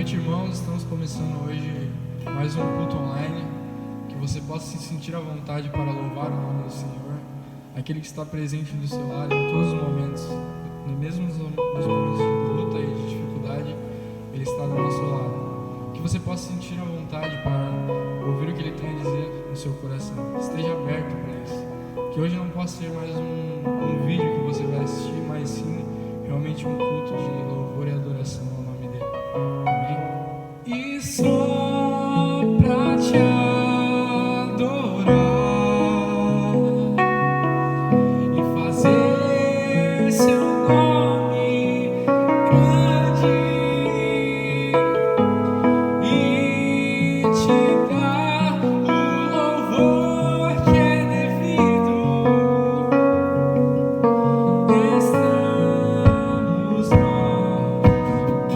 noite, irmãos. Estamos começando hoje mais um culto online. Que você possa se sentir à vontade para louvar o nome do Senhor, aquele que está presente do seu lado em todos os momentos, mesmo nos momentos de luta e de dificuldade, Ele está do nosso lado. Que você possa se sentir à vontade para ouvir o que Ele tem a dizer no seu coração. Esteja aberto para isso. Que hoje não possa ser mais um vídeo que você vai assistir, mas sim realmente um culto de louvor e adoração ao nome dele. Amém? E só pra te adorar e fazer seu nome grande e te dar o louvor que é devido. Estamos nós.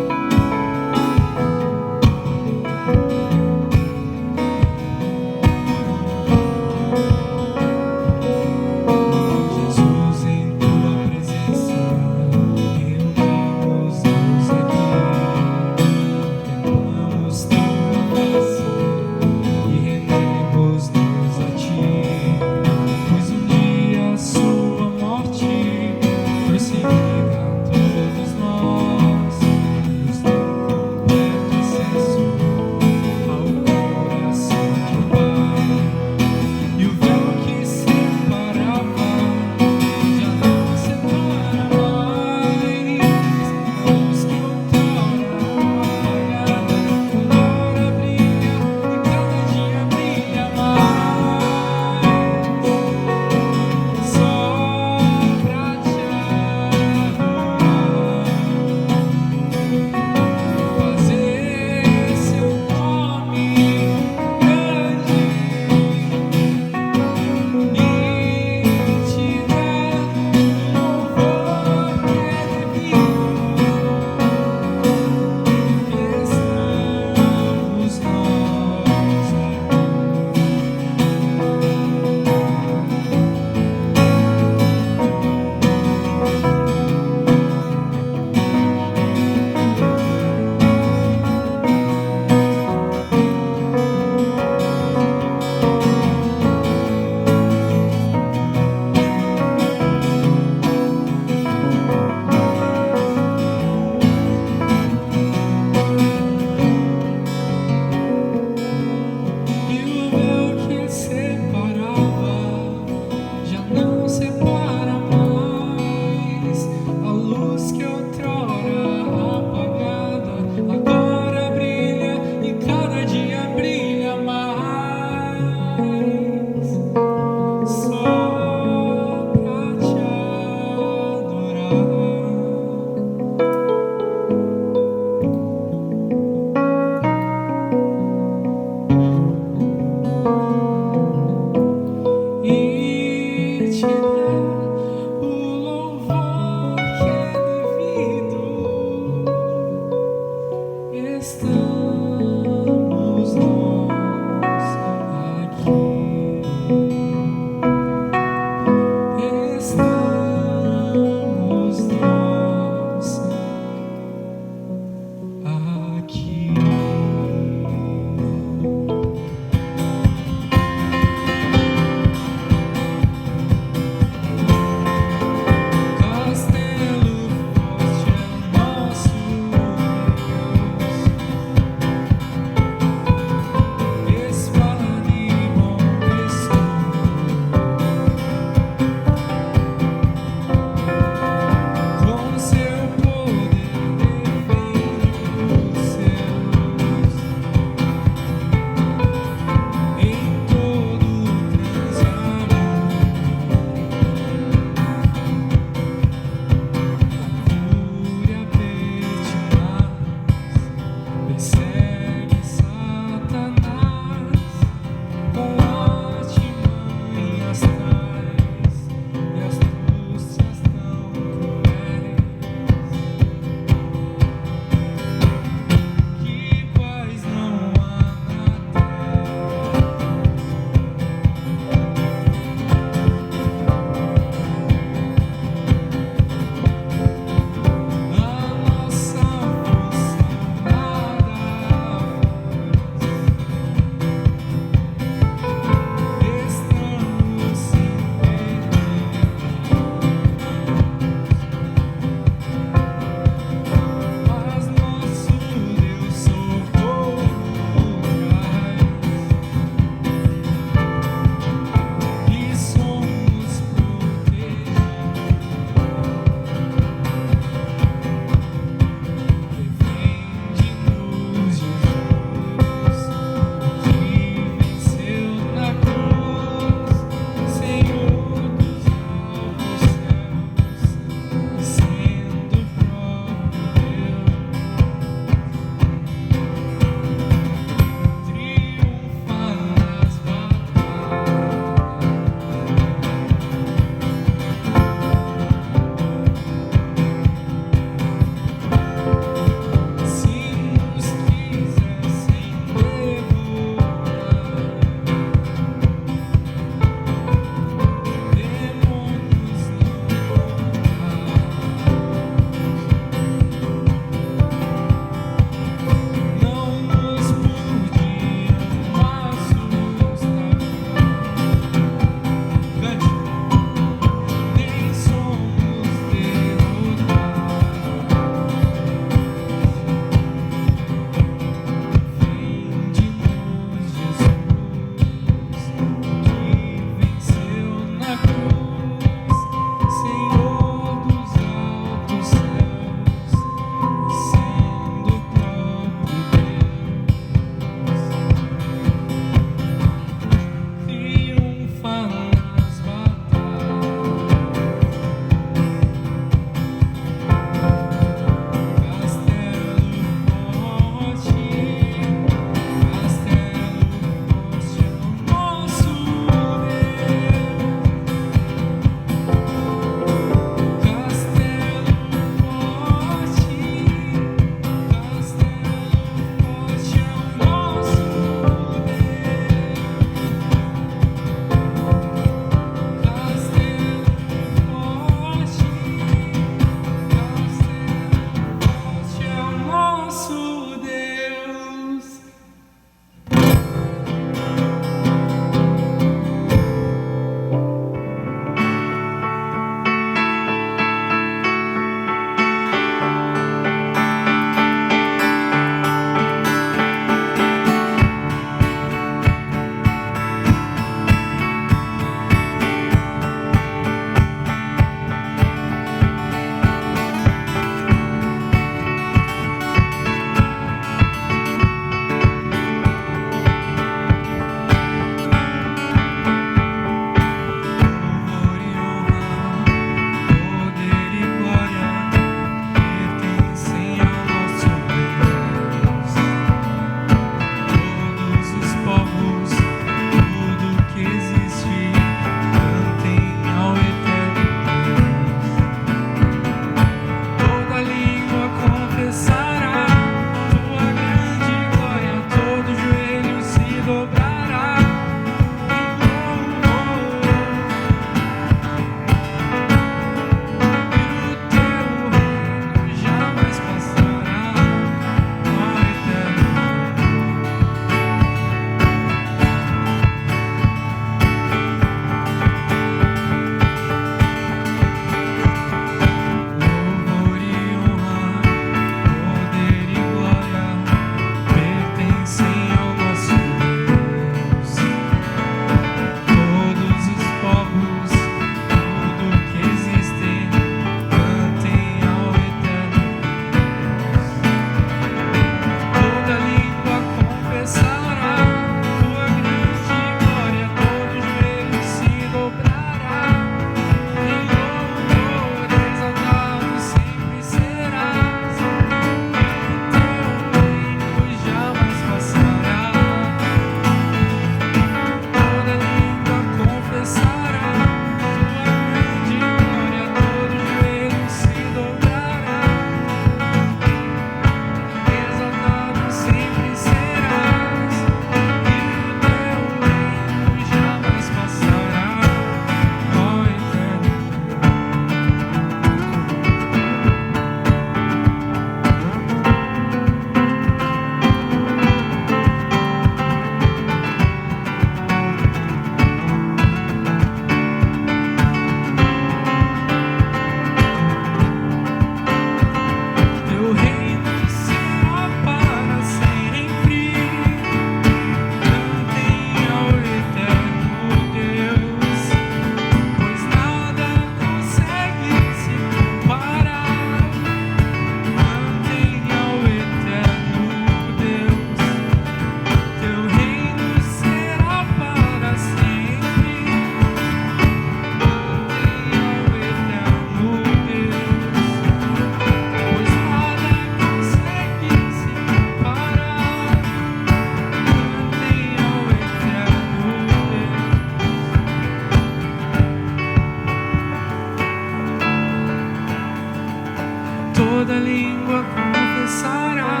toda língua confessará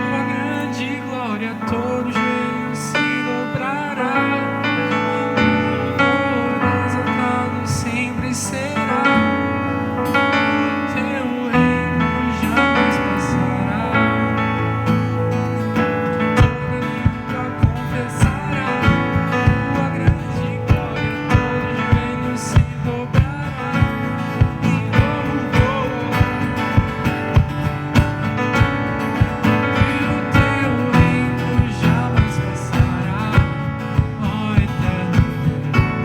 tua grande glória, todo joelho se dobrará, o exaltado sempre será, teu reino jamais passará. Toda língua confessará tua grande glória, todo joelho se dobrará e louvor. E o teu reino jamais passará, ó eterno Deus.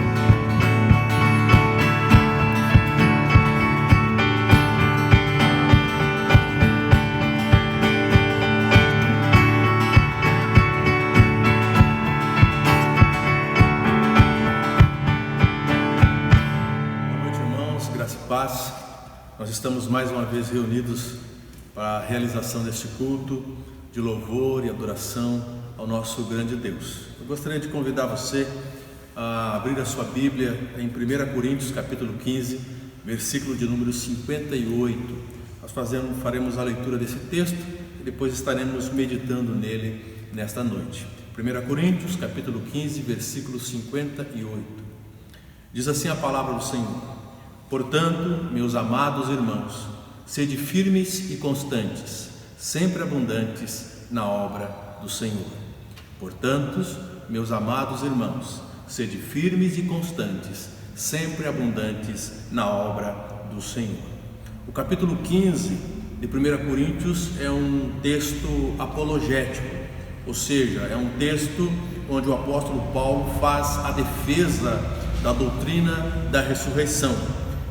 Boa noite, irmãos, graça e paz. Nós estamos mais uma vez reunidos para a realização deste culto de louvor e adoração ao nosso grande Deus. Eu gostaria de convidar você a abrir a sua Bíblia em 1 Coríntios capítulo 15, versículo de número 58. Nós faremos a leitura desse texto e depois estaremos meditando nele nesta noite. 1 Coríntios capítulo 15, versículo 58. Diz assim a palavra do Senhor: portanto, meus amados irmãos, sede firmes e constantes, sempre abundantes na obra do Senhor. Portanto, meus amados irmãos, sede firmes e constantes, sempre abundantes na obra do Senhor. O capítulo 15 de 1 Coríntios é um texto apologético, ou seja, é um texto onde o apóstolo Paulo faz a defesa da doutrina da ressurreição.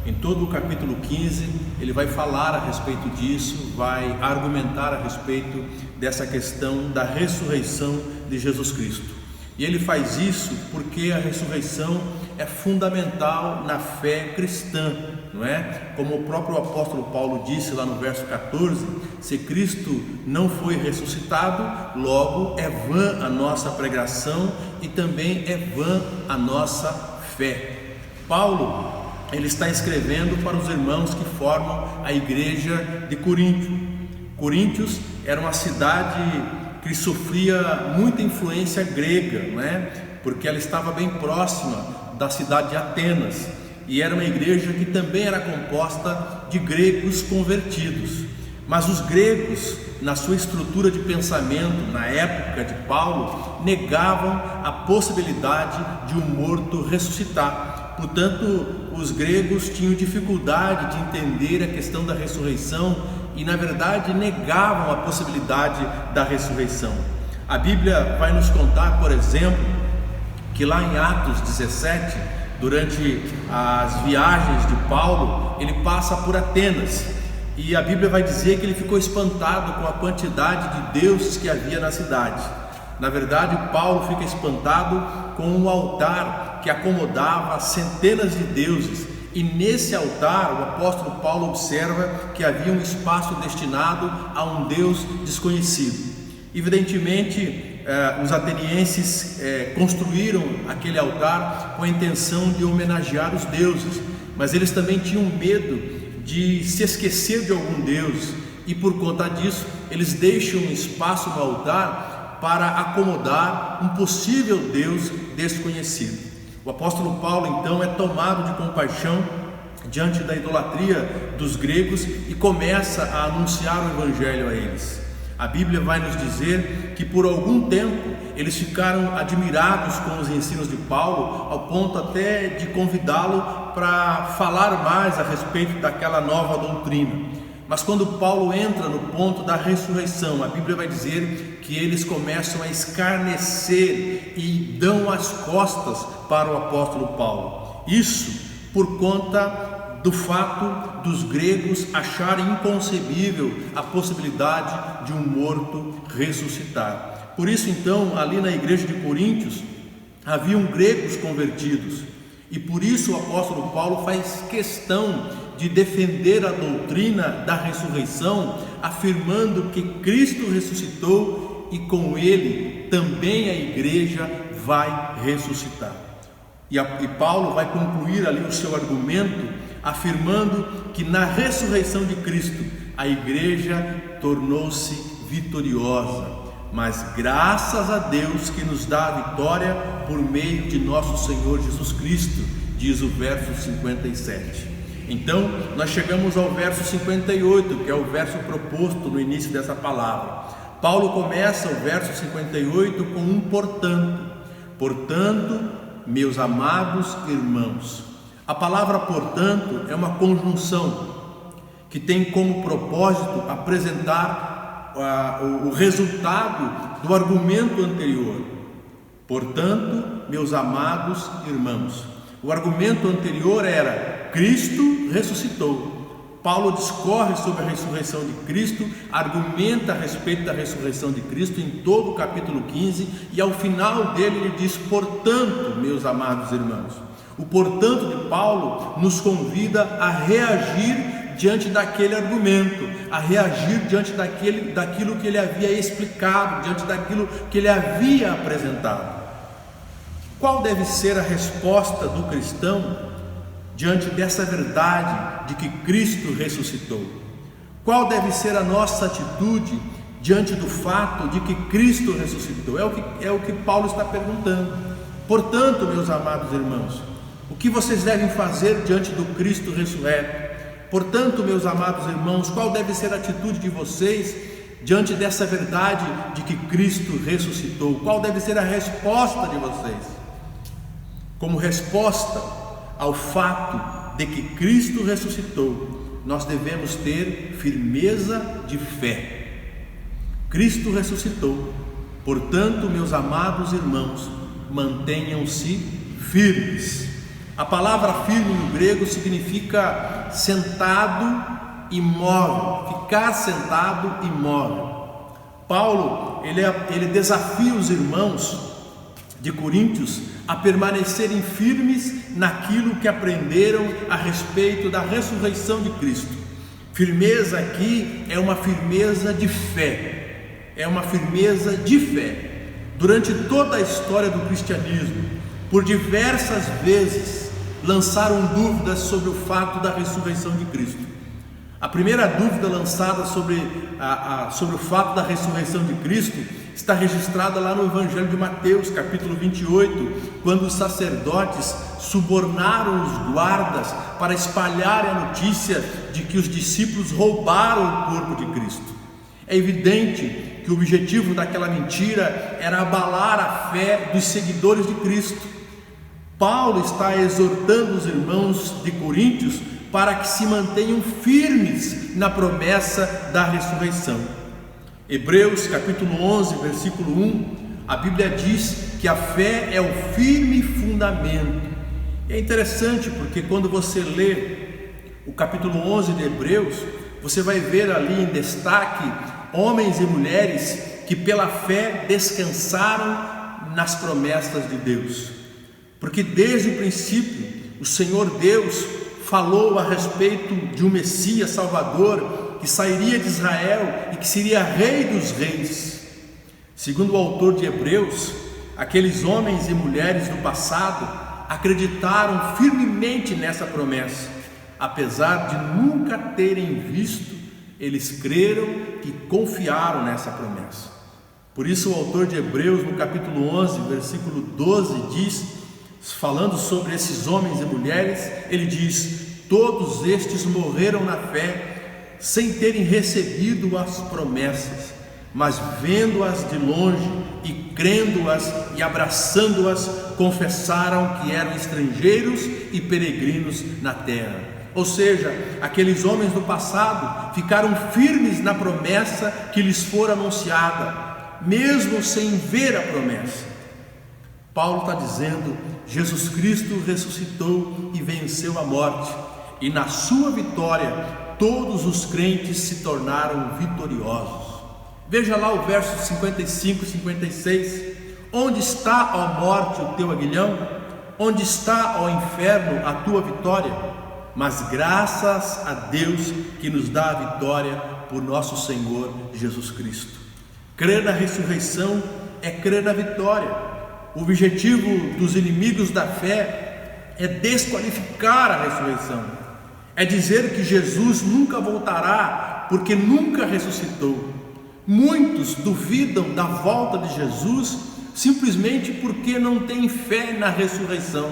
Em todo o capítulo 15 ele vai falar a respeito disso, vai argumentar a respeito dessa questão da ressurreição de Jesus Cristo. E ele faz isso porque a ressurreição é fundamental na fé cristã, não é? Como o próprio apóstolo Paulo disse lá no verso 14: se Cristo não foi ressuscitado, logo é vã a nossa pregação e também é vã a nossa fé. Paulo, ele está escrevendo para os irmãos que formam a igreja de Corinto. Coríntios era uma cidade que sofria muita influência grega, não é? Porque ela estava bem próxima da cidade de Atenas, e era uma igreja que também era composta de gregos convertidos. Mas os gregos, na sua estrutura de pensamento, na época de Paulo, negavam a possibilidade de um morto ressuscitar. Portanto, os gregos tinham dificuldade de entender a questão da ressurreição e, na verdade, negavam a possibilidade da ressurreição. A Bíblia vai nos contar, por exemplo, que lá em Atos 17, durante as viagens de Paulo, ele passa por Atenas. E a Bíblia vai dizer que ele ficou espantado com a quantidade de deuses que havia na cidade. Na verdade, Paulo fica espantado com um altar que acomodava centenas de deuses. E nesse altar, o apóstolo Paulo observa que havia um espaço destinado a um Deus desconhecido. Evidentemente, os atenienses construíram aquele altar com a intenção de homenagear os deuses, mas eles também tinham medo de se esquecer de algum Deus, e por conta disso eles deixam um espaço no altar para acomodar um possível Deus desconhecido. O apóstolo Paulo então é tomado de compaixão diante da idolatria dos gregos e começa a anunciar o evangelho a eles. A Bíblia vai nos dizer que por algum tempo eles ficaram admirados com os ensinos de Paulo, ao ponto até de convidá-lo para falar mais a respeito daquela nova doutrina. Mas quando Paulo entra no ponto da ressurreição, a Bíblia vai dizer que eles começam a escarnecer e dão as costas para o apóstolo Paulo. Isso por conta do fato dos gregos acharem inconcebível a possibilidade de um morto ressuscitar. Por isso então, ali na igreja de Coríntios, haviam gregos convertidos, e por isso o apóstolo Paulo faz questão de defender a doutrina da ressurreição, afirmando que Cristo ressuscitou e com ele também a igreja vai ressuscitar. E Paulo vai concluir ali o seu argumento afirmando que na ressurreição de Cristo a igreja tornou-se vitoriosa, mas graças a Deus que nos dá a vitória por meio de nosso Senhor Jesus Cristo, diz o verso 57. Então nós chegamos ao verso 58, que é o verso proposto no início dessa palavra. Paulo começa o verso 58 com um portanto. Portanto, meus amados irmãos. A palavra portanto é uma conjunção que tem como propósito apresentar o resultado do argumento anterior. Portanto, meus amados irmãos. O argumento anterior era: Cristo ressuscitou. Paulo discorre sobre a ressurreição de Cristo, argumenta a respeito da ressurreição de Cristo em todo o capítulo 15, e ao final dele ele diz: portanto, meus amados irmãos. O portanto de Paulo nos convida a reagir diante daquele argumento, a reagir diante daquilo que ele havia explicado, diante daquilo que ele havia apresentado. Qual deve ser a resposta do cristão diante dessa verdade de que Cristo ressuscitou? Qual deve ser a nossa atitude diante do fato de que Cristo ressuscitou? É o que Paulo está perguntando. Portanto, meus amados irmãos, o que vocês devem fazer diante do Cristo ressurreto? Portanto, meus amados irmãos, qual deve ser a atitude de vocês diante dessa verdade de que Cristo ressuscitou? Qual deve ser a resposta de vocês? Como resposta ao fato de que Cristo ressuscitou, nós devemos ter firmeza de fé. Cristo ressuscitou, portanto, meus amados irmãos, mantenham-se firmes. A palavra firme no grego significa sentado imóvel, ficar sentado imóvel. Paulo, ele desafia os irmãos de Coríntios a permanecerem firmes naquilo que aprenderam a respeito da ressurreição de Cristo. Firmeza aqui é uma firmeza de fé, é uma firmeza de fé. Durante toda a história do cristianismo, por diversas vezes lançaram dúvidas sobre o fato da ressurreição de Cristo. A primeira dúvida lançada sobre o fato da ressurreição de Cristo está registrada lá no Evangelho de Mateus, capítulo 28, quando os sacerdotes subornaram os guardas para espalharem a notícia de que os discípulos roubaram o corpo de Cristo. É evidente que o objetivo daquela mentira era abalar a fé dos seguidores de Cristo. Paulo está exortando os irmãos de Coríntios para que se mantenham firmes na promessa da ressurreição. Hebreus capítulo 11, versículo 1, a Bíblia diz que a fé é o firme fundamento. É interessante porque quando você lê o capítulo 11 de Hebreus, você vai ver ali em destaque homens e mulheres que pela fé descansaram nas promessas de Deus. Porque desde o princípio o Senhor Deus falou a respeito de um Messias Salvador que sairia de Israel e que seria rei dos reis. Segundo o autor de Hebreus, aqueles homens e mulheres do passado acreditaram firmemente nessa promessa. Apesar de nunca terem visto, eles creram e confiaram nessa promessa. Por isso o autor de Hebreus, no capítulo 11, versículo 12, diz, falando sobre esses homens e mulheres, ele diz: todos estes morreram na fé, sem terem recebido as promessas, mas vendo-as de longe e crendo-as e abraçando-as, confessaram que eram estrangeiros e peregrinos na terra. Ou seja, aqueles homens do passado ficaram firmes na promessa que lhes fora anunciada, mesmo sem ver a promessa. Paulo está dizendo: Jesus Cristo ressuscitou e venceu a morte, e na sua vitória todos os crentes se tornaram vitoriosos. Veja lá o verso 55 e 56. Onde está, ó morte, o teu aguilhão? Onde está, ó inferno, a tua vitória? Mas graças a Deus que nos dá a vitória por nosso Senhor Jesus Cristo. Crer na ressurreição é crer na vitória. O objetivo dos inimigos da fé é desqualificar a ressurreição. é dizer que Jesus nunca voltará, porque nunca ressuscitou. Muitos duvidam da volta de Jesus simplesmente porque não têm fé na ressurreição,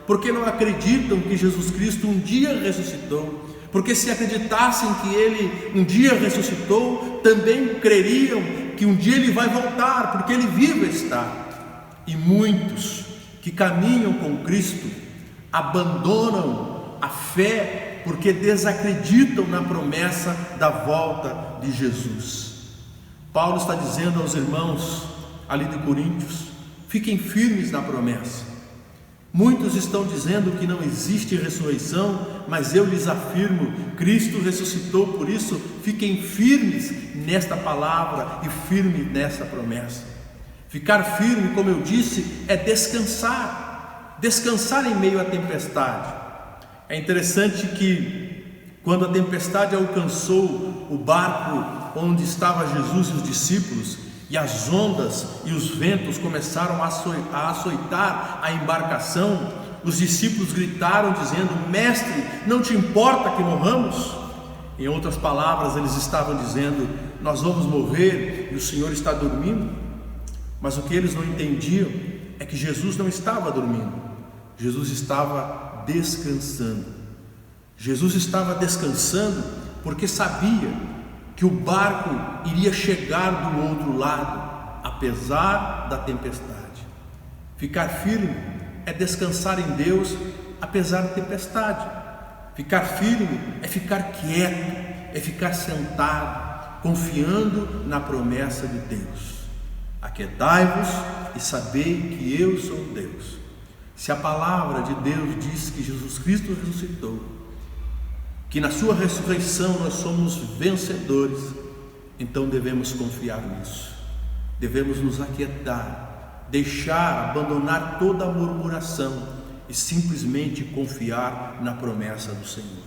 porque não acreditam que Jesus Cristo um dia ressuscitou, porque se acreditassem que Ele um dia ressuscitou, também creriam que um dia Ele vai voltar, porque Ele vivo está. E muitos que caminham com Cristo abandonam a fé porque desacreditam na promessa da volta de Jesus. Paulo está dizendo aos irmãos ali de Coríntios: fiquem firmes na promessa. Muitos estão dizendo que não existe ressurreição, mas eu lhes afirmo, Cristo ressuscitou, por isso fiquem firmes nesta palavra e firmes nessa promessa. Ficar firme, como eu disse, é descansar em meio à tempestade. É interessante que quando a tempestade alcançou o barco onde estava Jesus e os discípulos, e as ondas e os ventos começaram a açoitar a embarcação, os discípulos gritaram dizendo: Mestre, não te importa que morramos? Em outras palavras, eles estavam dizendo: nós vamos morrer e o Senhor está dormindo. Mas o que eles não entendiam é que Jesus não estava dormindo, Jesus estava descansando. Jesus estava descansando porque sabia que o barco iria chegar do outro lado, apesar da tempestade. Ficar firme é descansar em Deus, apesar da tempestade. Ficar firme é ficar quieto, é ficar sentado, confiando na promessa de Deus. Aquietai-vos e sabei que eu sou Deus. Se a palavra de Deus diz que Jesus Cristo ressuscitou, que na sua ressurreição nós somos vencedores, então devemos confiar nisso, devemos nos aquietar, abandonar toda a murmuração e simplesmente confiar na promessa do Senhor.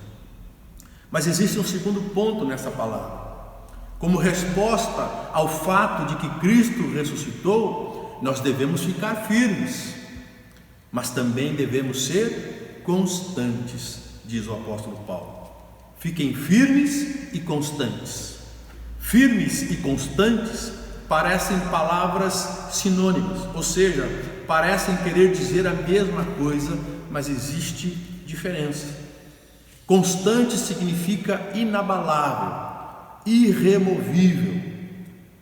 Mas existe um segundo ponto nessa palavra. Como resposta ao fato de que Cristo ressuscitou, nós devemos ficar firmes, mas também devemos ser constantes, diz o apóstolo Paulo. Fiquem firmes e constantes. Firmes e constantes parecem palavras sinônimas, ou seja, parecem querer dizer a mesma coisa, mas existe diferença. Constante significa inabalável, irremovível.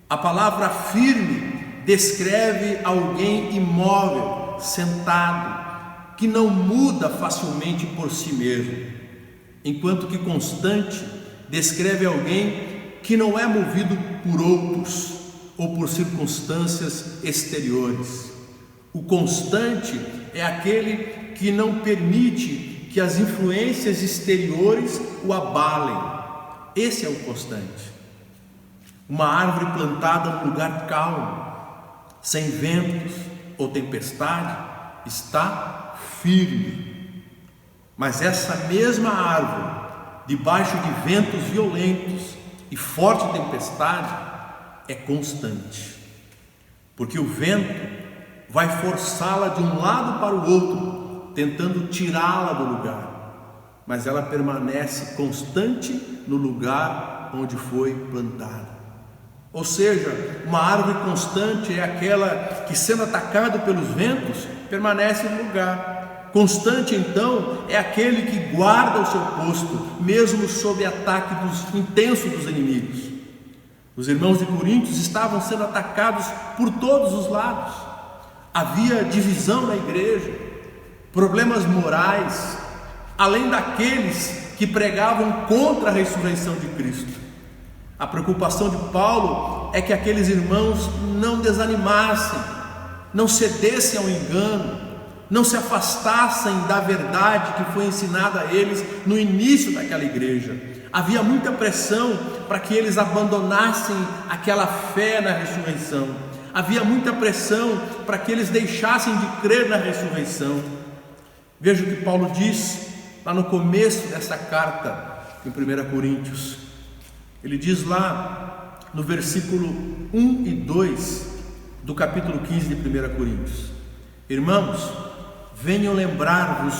A palavra firme descreve alguém imóvel, sentado, que não muda facilmente por si mesmo. Enquanto que constante descreve alguém que não é movido por outros ou por circunstâncias exteriores. O constante é aquele que não permite que as influências exteriores o abalem. Esse é o constante. Uma árvore plantada num lugar calmo, sem ventos ou tempestade, está firme. Mas essa mesma árvore, debaixo de ventos violentos e forte tempestade, é constante, porque o vento vai forçá-la de um lado para o outro, tentando tirá-la do lugar, mas ela permanece constante no lugar onde foi plantada. Ou seja, uma árvore constante é aquela que, sendo atacada pelos ventos, permanece no lugar. Constante, então, é aquele que guarda o seu posto, mesmo sob ataque intenso dos inimigos. Os irmãos de Coríntios estavam sendo atacados por todos os lados. Havia divisão na igreja, problemas morais, além daqueles que pregavam contra a ressurreição de Cristo. A preocupação de Paulo é que aqueles irmãos não desanimassem, não cedessem ao engano, não se afastassem da verdade que foi ensinada a eles no início daquela igreja. Havia muita pressão para que eles abandonassem aquela fé na ressurreição. Havia muita pressão para que eles deixassem de crer na ressurreição. Veja o que Paulo diz lá no começo dessa carta em 1 Coríntios. Ele diz lá no versículo 1 e 2 do capítulo 15 de 1 Coríntios: Irmãos, venham lembrar-vos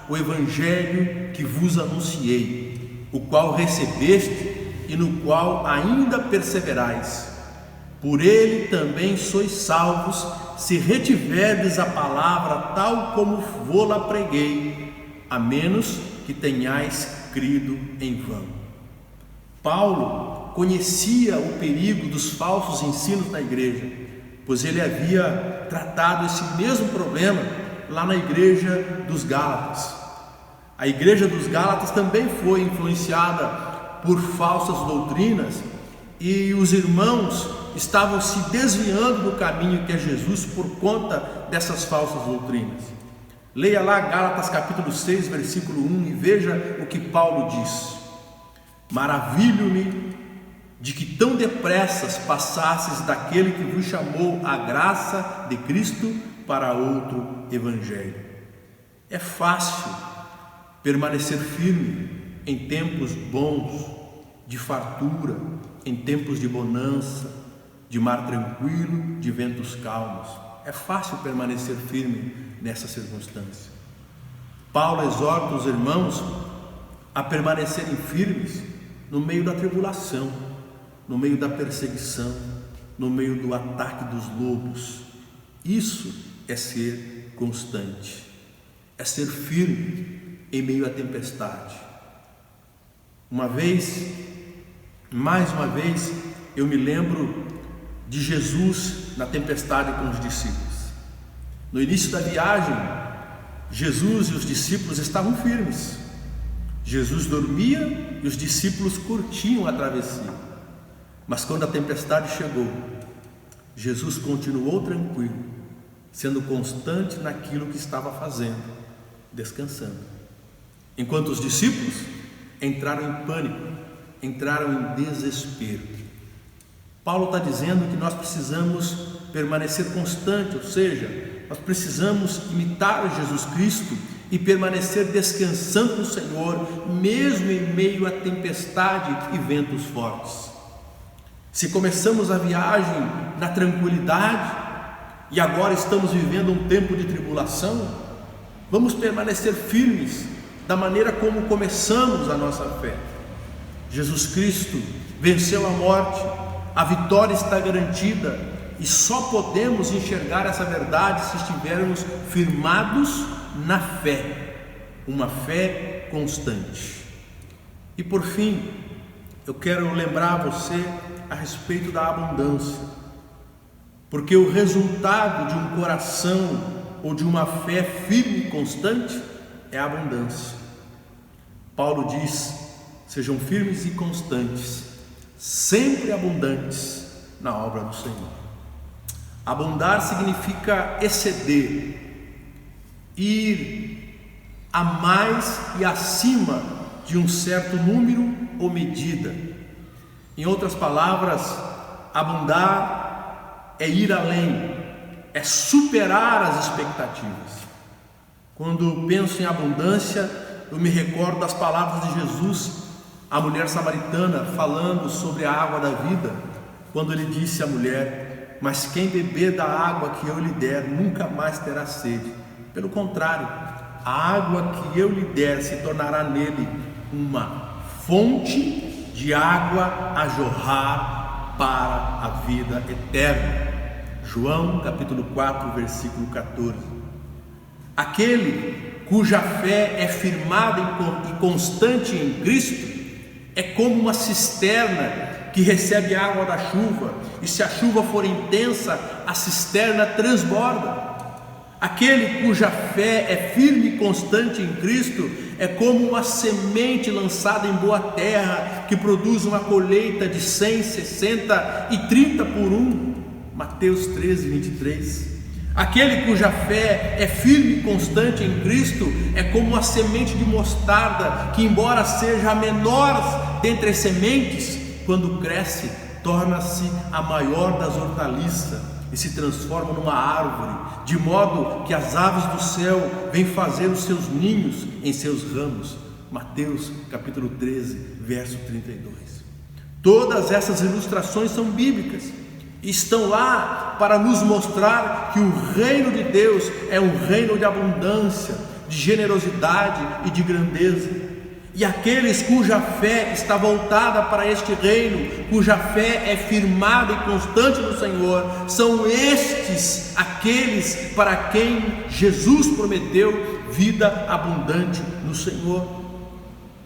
o evangelho que vos anunciei, o qual recebeste e no qual ainda perseverais. Por ele também sois salvos, se retiverdes a palavra tal como vô-la preguei, a menos que tenhais crido em vão. Paulo conhecia o perigo dos falsos ensinos na igreja, pois ele havia tratado esse mesmo problema lá na igreja dos Gálatas. A igreja dos Gálatas também foi influenciada por falsas doutrinas e os irmãos estavam se desviando do caminho que é Jesus por conta dessas falsas doutrinas. Leia lá Gálatas capítulo 6, versículo 1 e veja o que Paulo diz: maravilho-me de que tão depressas passasses daquele que vos chamou a graça de Cristo para outro evangelho. É fácil permanecer firme em tempos bons, de fartura, em tempos de bonança, de mar tranquilo, de ventos calmos. É fácil permanecer firme nessa circunstância. Paulo exorta os irmãos a permanecerem firmes no meio da tribulação, no meio da perseguição, no meio do ataque dos lobos. Isso é ser constante, é ser firme em meio à tempestade. Mais uma vez, eu me lembro de Jesus na tempestade com os discípulos. No início da viagem, Jesus e os discípulos estavam firmes. Jesus dormia e os discípulos curtiam a travessia. Mas quando a tempestade chegou, Jesus continuou tranquilo, sendo constante naquilo que estava fazendo, descansando. Enquanto os discípulos entraram em pânico, entraram em desespero. Paulo está dizendo que nós precisamos permanecer constante, ou seja, nós precisamos imitar Jesus Cristo e permanecer descansando no Senhor, mesmo em meio a tempestade e ventos fortes. Se começamos a viagem na tranquilidade e agora estamos vivendo um tempo de tribulação, vamos permanecer firmes da maneira como começamos a nossa fé. Jesus Cristo venceu a morte, a vitória está garantida e só podemos enxergar essa verdade se estivermos firmados na fé, uma fé constante. E por fim, eu quero lembrar você a respeito da abundância, porque o resultado de um coração ou de uma fé firme e constante é a abundância. Paulo diz: sejam firmes e constantes, sempre abundantes na obra do Senhor. Abundar significa exceder, ir a mais e acima de um certo número ou medida. Em outras palavras, abundar é ir além, é superar as expectativas. Quando penso em abundância, eu me recordo das palavras de Jesus à mulher samaritana, falando sobre a água da vida, quando ele disse à mulher: mas quem beber da água que eu lhe der nunca mais terá sede. Pelo contrário, a água que eu lhe der se tornará nele uma fonte de água a jorrar para a vida eterna. João capítulo 4, versículo 14. Aquele cuja fé é firmada e constante em Cristo é como uma cisterna que recebe água da chuva, e se a chuva for intensa, a cisterna transborda. Aquele cuja fé é firme e constante em Cristo é como uma semente lançada em boa terra, que produz uma colheita de 100, 60 e 30 por 1. Mateus 13, 23. Aquele cuja fé é firme e constante em Cristo é como uma semente de mostarda, que embora seja a menor dentre as sementes, quando cresce, torna-se a maior das hortaliças e se transforma numa árvore, de modo que as aves do céu vêm fazer os seus ninhos em seus ramos. Mateus capítulo 13, verso 32. Todas essas ilustrações são bíblicas e estão lá para nos mostrar que o reino de Deus é um reino de abundância, de generosidade e de grandeza. E aqueles cuja fé está voltada para este reino, cuja fé é firmada e constante no Senhor, são estes aqueles para quem Jesus prometeu vida abundante no Senhor.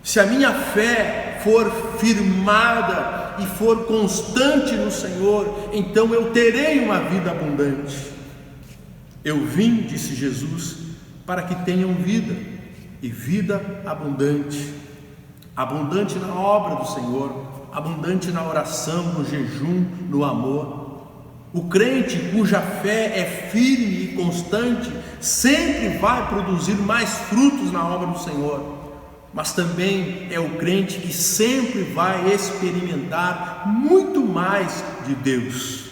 Se a minha fé for firmada e for constante no Senhor, então eu terei uma vida abundante. Eu vim, disse Jesus, para que tenham vida, e vida abundante. Abundante na obra do Senhor, abundante na oração, no jejum, no amor. O crente cuja fé é firme e constante sempre vai produzir mais frutos na obra do Senhor, mas também é o crente que sempre vai experimentar muito mais de Deus.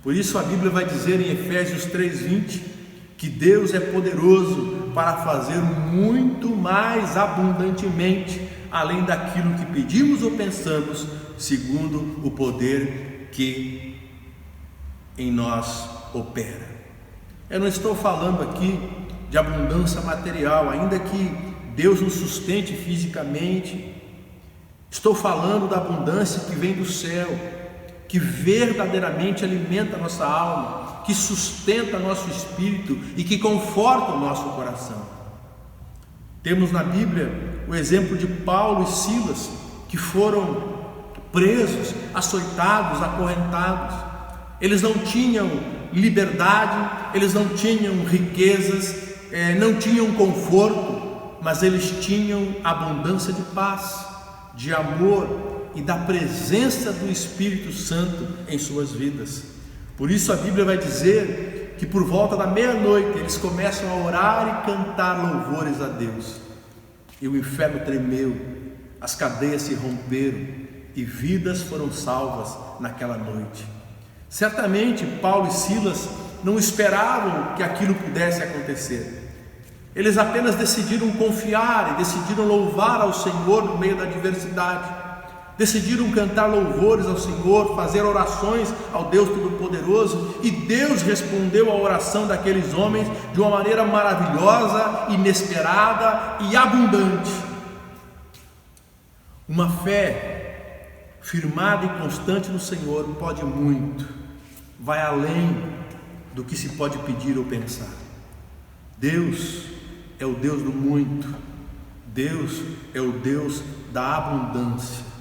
Por isso a Bíblia vai dizer em Efésios 3:20 que Deus é poderoso para fazer muito mais abundantemente, além daquilo que pedimos ou pensamos, segundo o poder que em nós opera. Eu não estou falando aqui de abundância material, ainda que Deus nos sustente fisicamente. Estou falando da abundância que vem do céu, que verdadeiramente alimenta a nossa alma, que sustenta nosso espírito e que conforta o nosso coração. Temos na Bíblia o exemplo de Paulo e Silas, que foram presos, açoitados, acorrentados. Eles não tinham liberdade, eles não tinham riquezas, não tinham conforto, mas eles tinham abundância de paz, de amor e da presença do Espírito Santo em suas vidas. Por isso a Bíblia vai dizer que por volta da meia-noite eles começam a orar e cantar louvores a Deus. E o inferno tremeu, as cadeias se romperam e vidas foram salvas naquela noite. Certamente Paulo e Silas não esperavam que aquilo pudesse acontecer. Eles apenas decidiram confiar e decidiram louvar ao Senhor no meio da adversidade. Decidiram cantar louvores ao Senhor, fazer orações ao Deus Todo-Poderoso, e Deus respondeu à oração daqueles homens de uma maneira maravilhosa, inesperada e abundante. Uma fé firmada e constante no Senhor pode muito, vai além do que se pode pedir ou pensar. Deus é o Deus do muito, Deus é o Deus da abundância.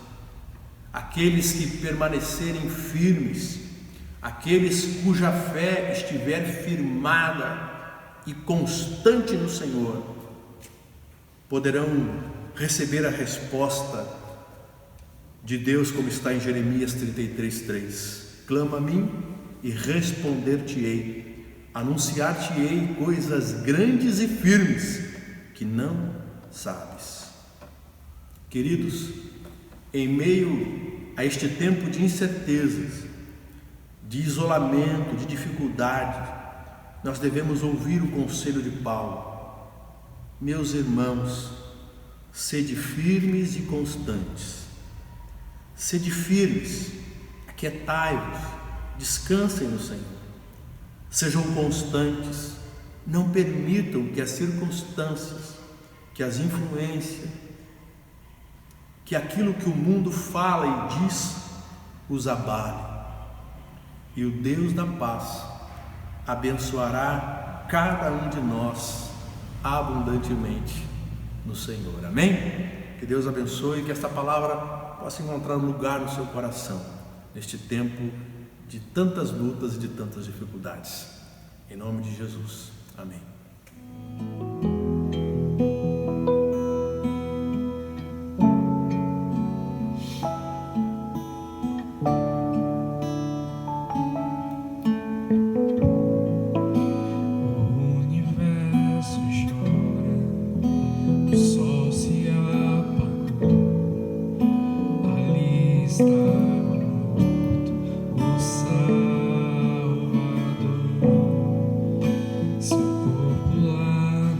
Aqueles que permanecerem firmes, aqueles cuja fé estiver firmada e constante no Senhor, poderão receber a resposta de Deus, como está em Jeremias 33:3. Clama a mim e responder-te-ei, anunciar-te-ei coisas grandes e firmes que não sabes. Queridos, em meio a este tempo de incertezas, de isolamento, de dificuldade, nós devemos ouvir o conselho de Paulo. Meus irmãos, sede firmes e constantes. Sede firmes, aquietai-vos, descansem no Senhor. Sejam constantes, não permitam que as circunstâncias, que as influências, que aquilo que o mundo fala e diz os abale. E o Deus da paz abençoará cada um de nós abundantemente no Senhor. Amém? Que Deus abençoe e que esta palavra possa encontrar um lugar no seu coração neste tempo de tantas lutas e de tantas dificuldades. Em nome de Jesus. Amém. Seu corpo lá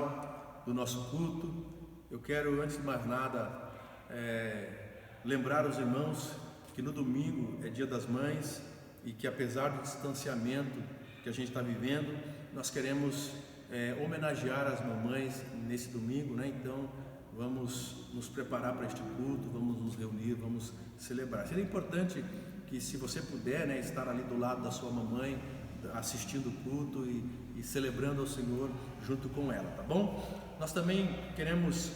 final do nosso culto, eu quero, antes de mais nada, lembrar os irmãos que no domingo é Dia das Mães e que, apesar do distanciamento que a gente está vivendo, nós queremos homenagear as mamães nesse domingo, né? Então vamos nos preparar para este culto, vamos nos reunir, vamos celebrar. Seria importante que, se você puder, né, estar ali do lado da sua mamãe, assistindo o culto e celebrando ao Senhor junto com ela, tá bom? Nós também queremos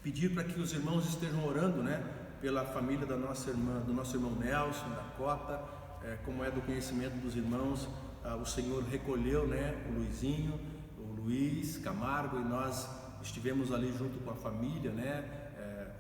pedir para que os irmãos estejam orando, né, pela família da nossa irmã, do nosso irmão Nelson, da Cota. Como é do conhecimento dos irmãos, o Senhor recolheu, né, o Luizinho, o Luiz Camargo, e nós estivemos ali junto com a família, né,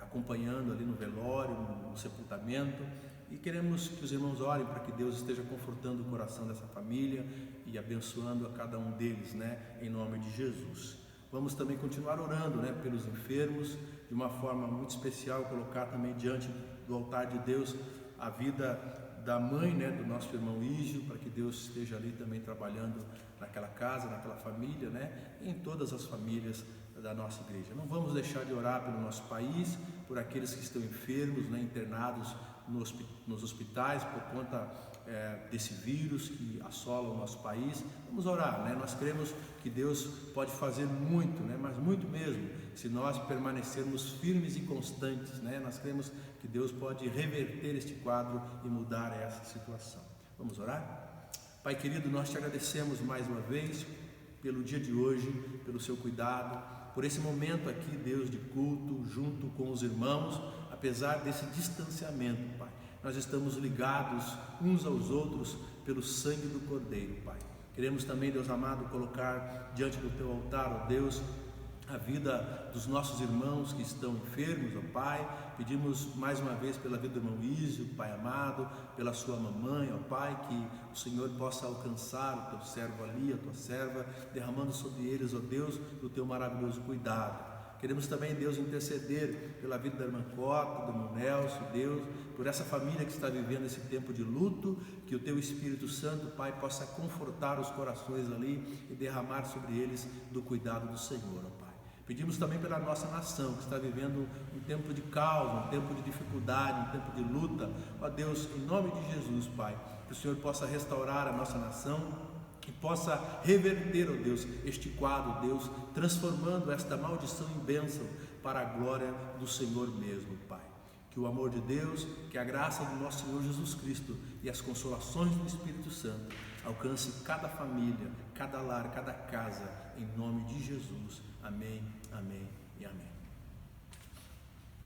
acompanhando ali no velório, no sepultamento, e queremos que os irmãos orem para que Deus esteja confortando o coração dessa família e abençoando a cada um deles, né, em nome de Jesus. Vamos também continuar orando, né, pelos enfermos, de uma forma muito especial, colocar também diante do altar de Deus a vida da mãe, né, do nosso irmão Ígio, para que Deus esteja ali também trabalhando naquela casa, naquela família, né, em todas as famílias da nossa igreja. Não vamos deixar de orar pelo nosso país, por aqueles que estão enfermos, né, internados nos hospitais por conta desse vírus que assola o nosso país. Vamos orar, né? Nós cremos que Deus pode fazer muito, né, mas muito mesmo, se nós permanecermos firmes e constantes, né? Nós cremos que Deus pode reverter este quadro e mudar essa situação. Vamos orar? Pai querido, nós te agradecemos mais uma vez pelo dia de hoje, pelo seu cuidado, por esse momento aqui, Deus, de culto junto com os irmãos. Apesar desse distanciamento, Pai, nós estamos ligados uns aos outros pelo sangue do Cordeiro, Pai. Queremos também, Deus amado, colocar diante do teu altar, ó Deus, a vida dos nossos irmãos que estão enfermos, ó Pai. Pedimos mais uma vez pela vida do irmão Ísio, Pai amado, pela sua mamãe, ó Pai, que o Senhor possa alcançar o teu servo ali, a tua serva, derramando sobre eles, ó Deus, o teu maravilhoso cuidado. Queremos também, Deus, interceder pela vida da irmã Cota, do irmão Nelson, Deus, por essa família que está vivendo esse tempo de luto, que o Teu Espírito Santo, Pai, possa confortar os corações ali e derramar sobre eles do cuidado do Senhor, ó Pai. Pedimos também pela nossa nação, que está vivendo um tempo de caos, um tempo de dificuldade, um tempo de luta. Ó Deus, em nome de Jesus, Pai, que o Senhor possa restaurar a nossa nação, que possa reverter, ó Deus, este quadro, Deus, transformando esta maldição em bênção para a glória do Senhor mesmo, Pai. Que o amor de Deus, que a graça do nosso Senhor Jesus Cristo e as consolações do Espírito Santo alcance cada família, cada lar, cada casa, em nome de Jesus. Amém, amém e amém.